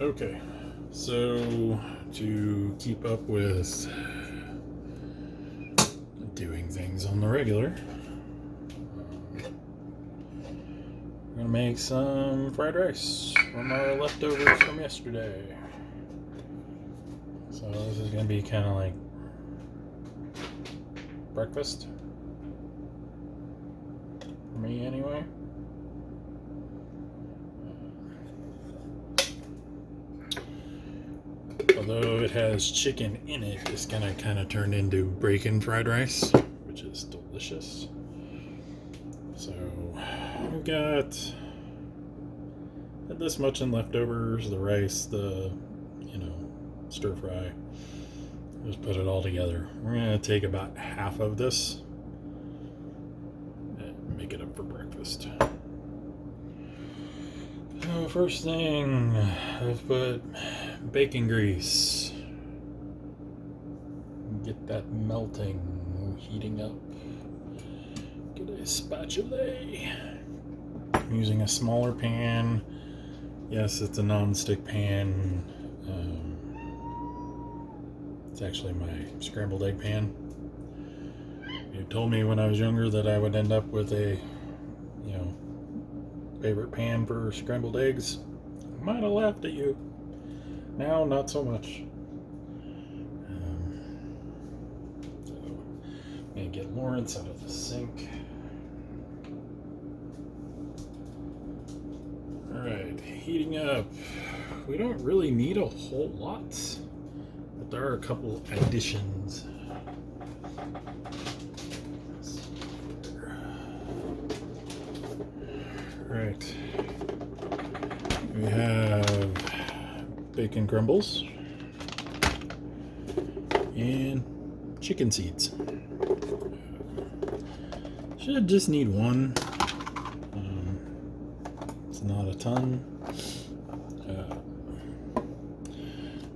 Okay, so to keep up with doing things on the regular, we're gonna make some fried rice from our leftovers from yesterday. So this is gonna be kind of like breakfast for me, anyway. Although it has chicken in it, it's gonna kind of turn into bacon fried rice, which is delicious. So we've got this much in leftovers, the rice, the stir fry. Just put it all together. We're gonna take about half of this and make it up for breakfast. So first thing, let's put bacon grease. Get that melting, heating up. Get a spatula. I'm using a smaller pan. Yes, it's a non-stick pan. It's actually my scrambled egg pan. You told me when I was younger that I would end up with a, favorite pan for scrambled eggs. I might have laughed at you. Now, not so much. So, I'm gonna get Lawrence out of the sink. Alright, heating up. We don't really need a whole lot, but there are a couple additions. Right. We have bacon crumbles and chicken seeds. Should just need one. It's not a ton.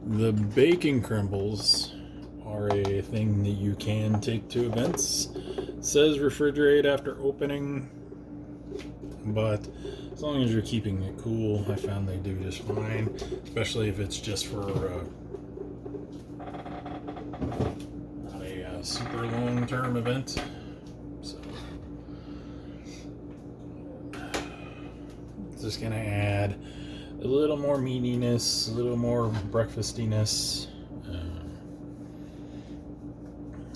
The bacon crumbles are a thing that you can take to events. It says refrigerate after opening, but as long as you're keeping it cool, I found they do just fine, especially if it's just for not a super long-term event. So it's just gonna add a little more meatiness, a little more breakfastiness.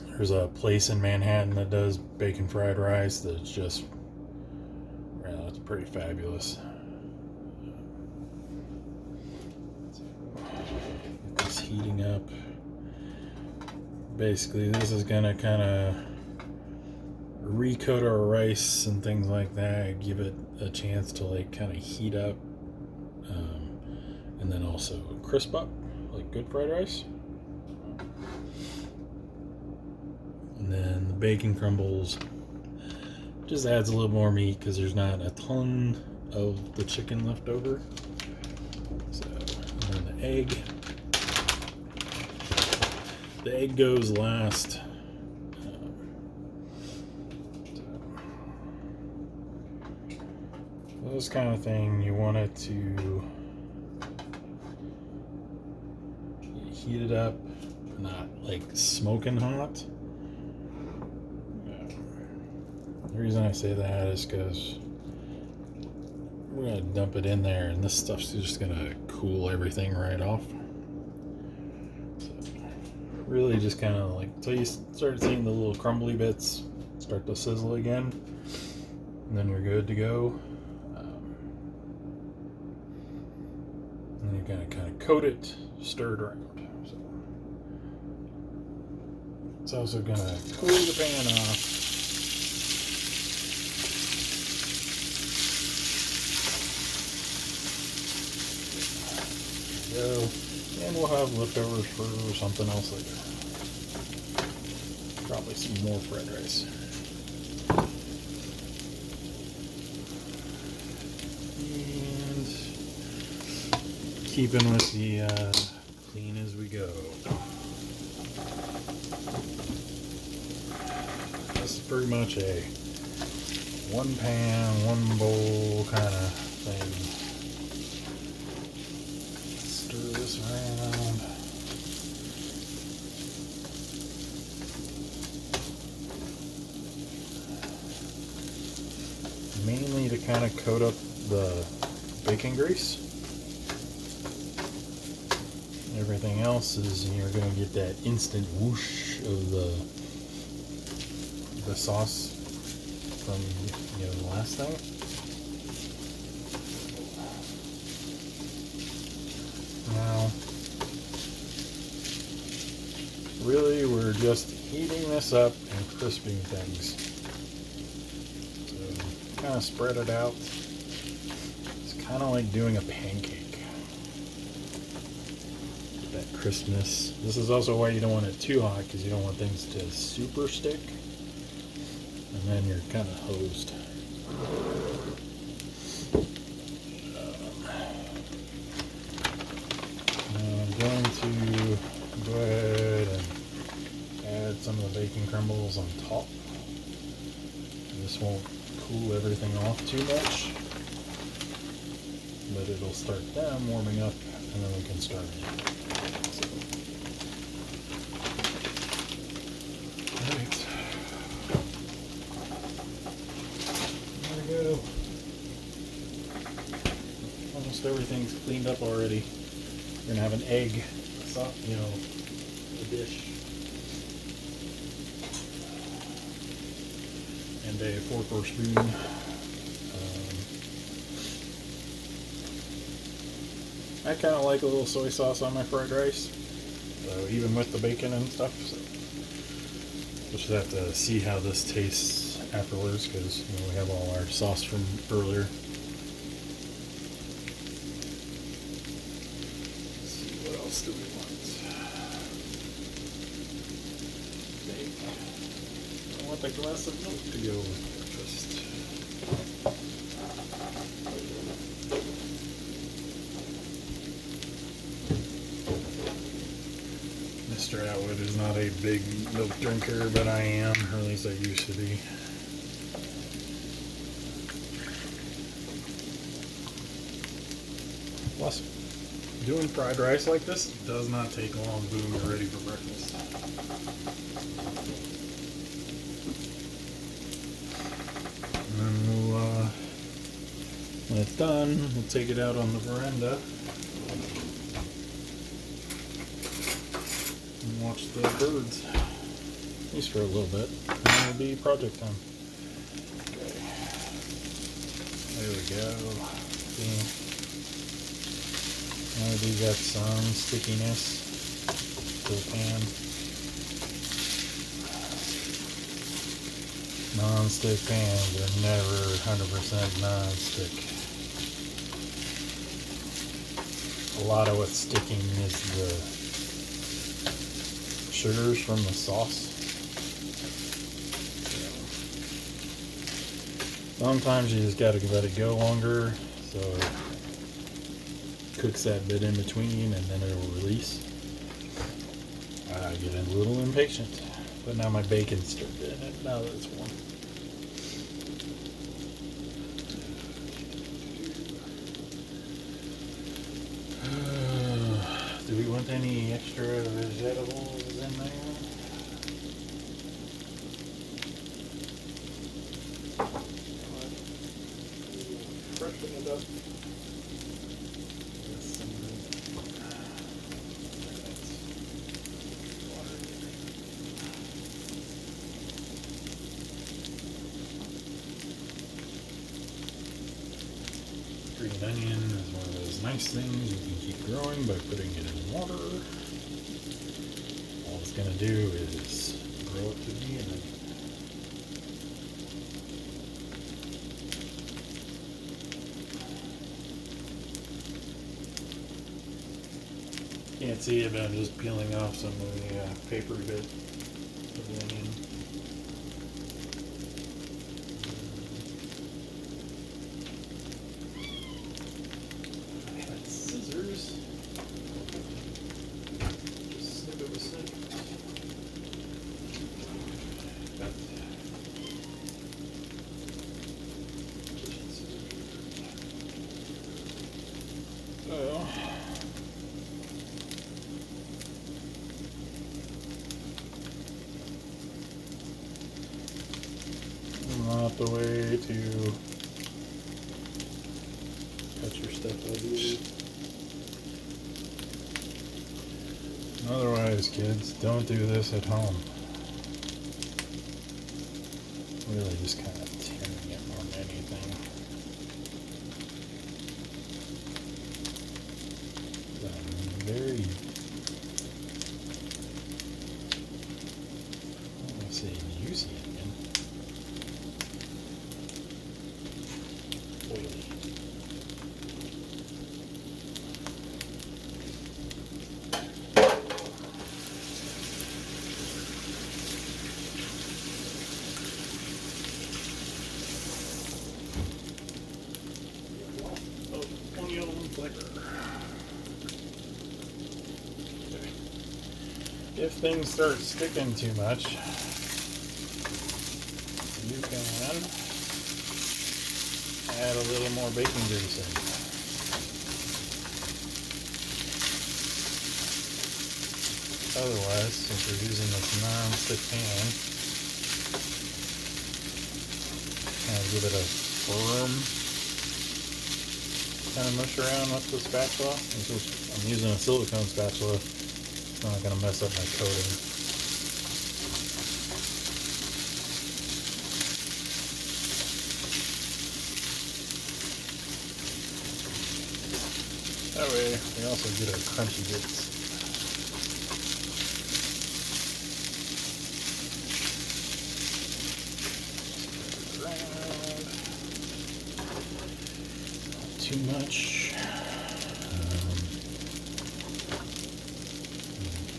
There's a place in Manhattan that does bacon fried rice that's just, it's pretty fabulous. Get this heating up. Basically, this is gonna kind of recoat our rice and things like that, give it a chance to kind of heat up, and then also crisp up like good fried rice. And then the bacon crumbles just adds a little more meat because there's not a ton of the chicken left over. So, and then the egg. The egg goes last. This kind of thing, you want it to heat it up, not like smoking hot. The reason I say that is because we're going to dump it in there and this stuff's just going to cool everything right off. So really just kind of until you start seeing the little crumbly bits start to sizzle again, and then you're good to go. And then you're going to kind of coat it, stir it around. So it's also going to cool the pan off. And we'll have leftovers for something else later. Probably some more fried rice. And keeping with the clean as we go. This is pretty much a one pan, one bowl kind of thing. this around. Mainly to kind of coat up the bacon grease. Everything else is you're going to get that instant whoosh of the sauce from the last thing. Now, really, we're just heating this up and crisping things. So, kind of spread it out. It's kind of like doing a pancake. Get that crispness. This is also why you don't want it too hot, because you don't want things to super stick. And then you're kind of hosed. I'm going to go ahead and add some of the bacon crumbles on top. This won't cool everything off too much, but it'll start them warming up, and then we can start it. Alright. There we go. Almost everything's cleaned up already. We're gonna have an egg, a dish, and a fork or spoon. I kind of like a little soy sauce on my fried rice, so even with the bacon and stuff. So we'll just have to see how this tastes afterwards, because we have all our sauce from earlier. Do we want? I want a glass of milk to go with breakfast. Mr. Atwood is not a big milk drinker, but I am, or at least I used to be. Plus, doing fried rice like this does not take long. Boom, you're ready for breakfast. And then we'll, when it's done, we'll take it out on the veranda and watch the birds. At least for a little bit. And it'll be project time. Okay. There we go. See? I do got some stickiness to the pan. Non-stick pans are never 100% non-stick. A lot of what's sticking is the sugars from the sauce. Sometimes you just gotta let it go longer, so it cooks that bit in between, and then it'll release. I get a little impatient, but now my bacon's stirred in it now that it's warm. Do we want any extra vegetables in there? Freshen it up. Green onion is one of those nice things you can keep growing by putting it in water. All it's going to do is grow up to be an onion. Can't see it, but I'm just peeling off some of the paper bit of the onion. Scissors. Just snip it with snip. So, not the way to cut your stuff out either. Otherwise, kids, don't do this at home. Really just kind of tearing it more than anything. I'm very, I want to say juicy again. Oily. If things start sticking too much, you can add a little more baking grease in. Otherwise, since we're using this non-stick pan, kind of give it a firm kind of mush around with the spatula. I'm using a silicone spatula. It's not going to mess up my coating. That way, we also get our crunchy bits. Not too much.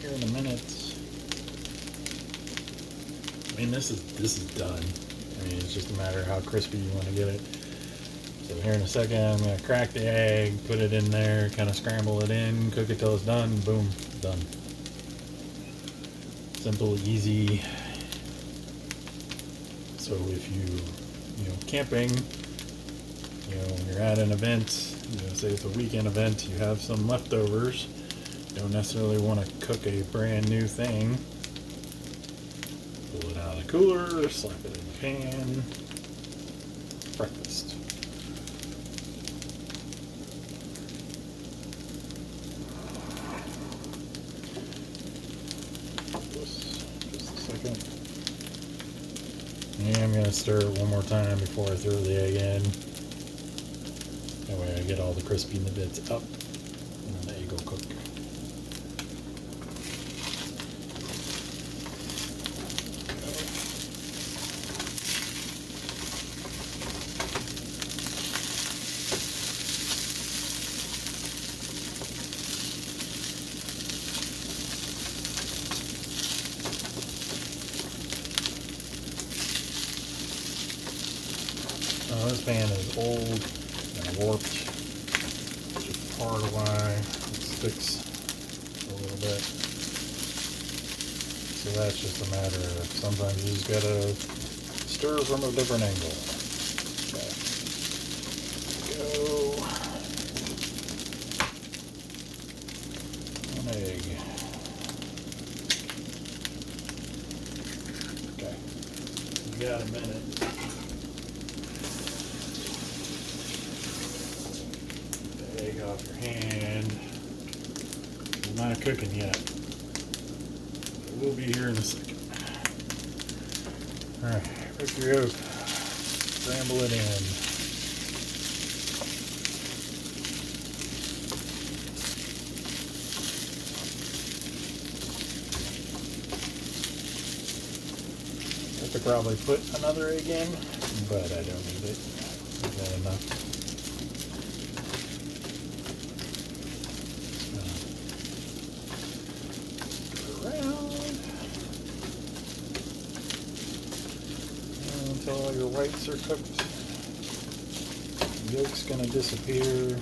Here in a minute. I mean, this is done. I mean, it's just a matter of how crispy you want to get it. So here in a second, I'm going to crack the egg, put it in there, kind of scramble it in, cook it till it's done, boom, done. Simple, easy. So if you know, camping, you know, when you're at an event, you know, say it's a weekend event, you have some leftovers, you don't necessarily want to cook a brand new thing, pull it out of the cooler, slap it in the pan, breakfast. Just a second. And I'm going to stir it one more time before I throw the egg in. That way I get all the crispy bits up and then the egg will cook. This pan is old and warped, which is part of why it sticks a little bit. So that's just a matter of sometimes you just gotta stir from a different angle. Okay. Go. One egg. Okay. You got a minute. Off your hand. It's not cooking yet. We'll be here in a second. Alright, pick your yolk, scramble it in. I could probably put another egg in, but I don't need it. Is that enough? Until all your whites are cooked. The yolk's going to disappear. The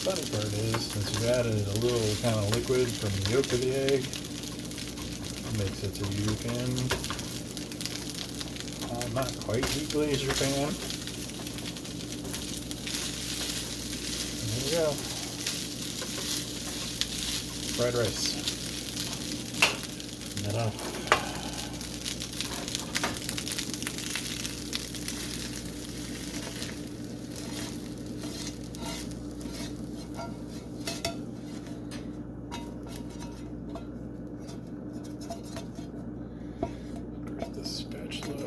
funny part is, since you've added a little kind of liquid from the yolk of the egg, it makes it so you can not quite deep glaze your pan. go. Fried rice. Turn that off. Grab the spatula.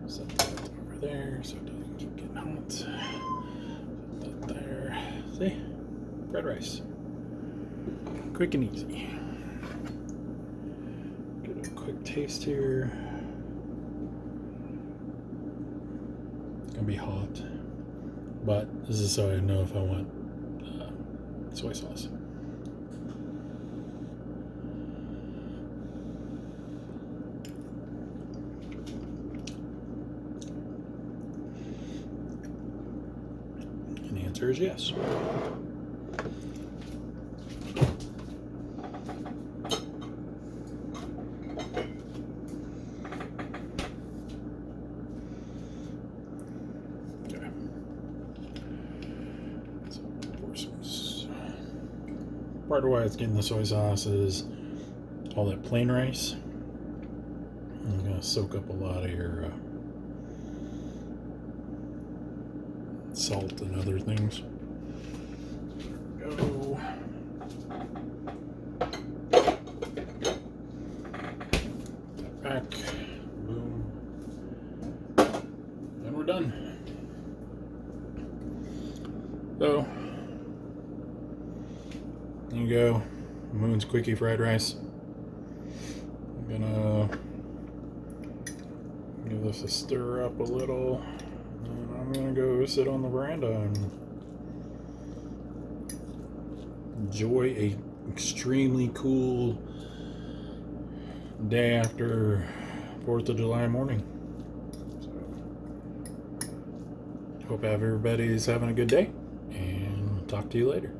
Set that over there so it doesn't keep getting hot. Set that there. See? Fried rice. Quick and easy. Get a quick taste here. It's gonna be hot, but this is so I know if I want soy sauce. And the answer is yes. Okay. So pour some. Part of why it's getting the soy sauce is all that plain rice. It's gonna soak up a lot of your salt and other things. There we go. Back. Boom. And we're done. So, there you go. Moon's Quickie fried rice. I'm gonna give this a stir up a little. And I'm gonna go sit on the veranda and enjoy a extremely cool day after 4th of July morning. So, hope everybody's having a good day, and talk to you later.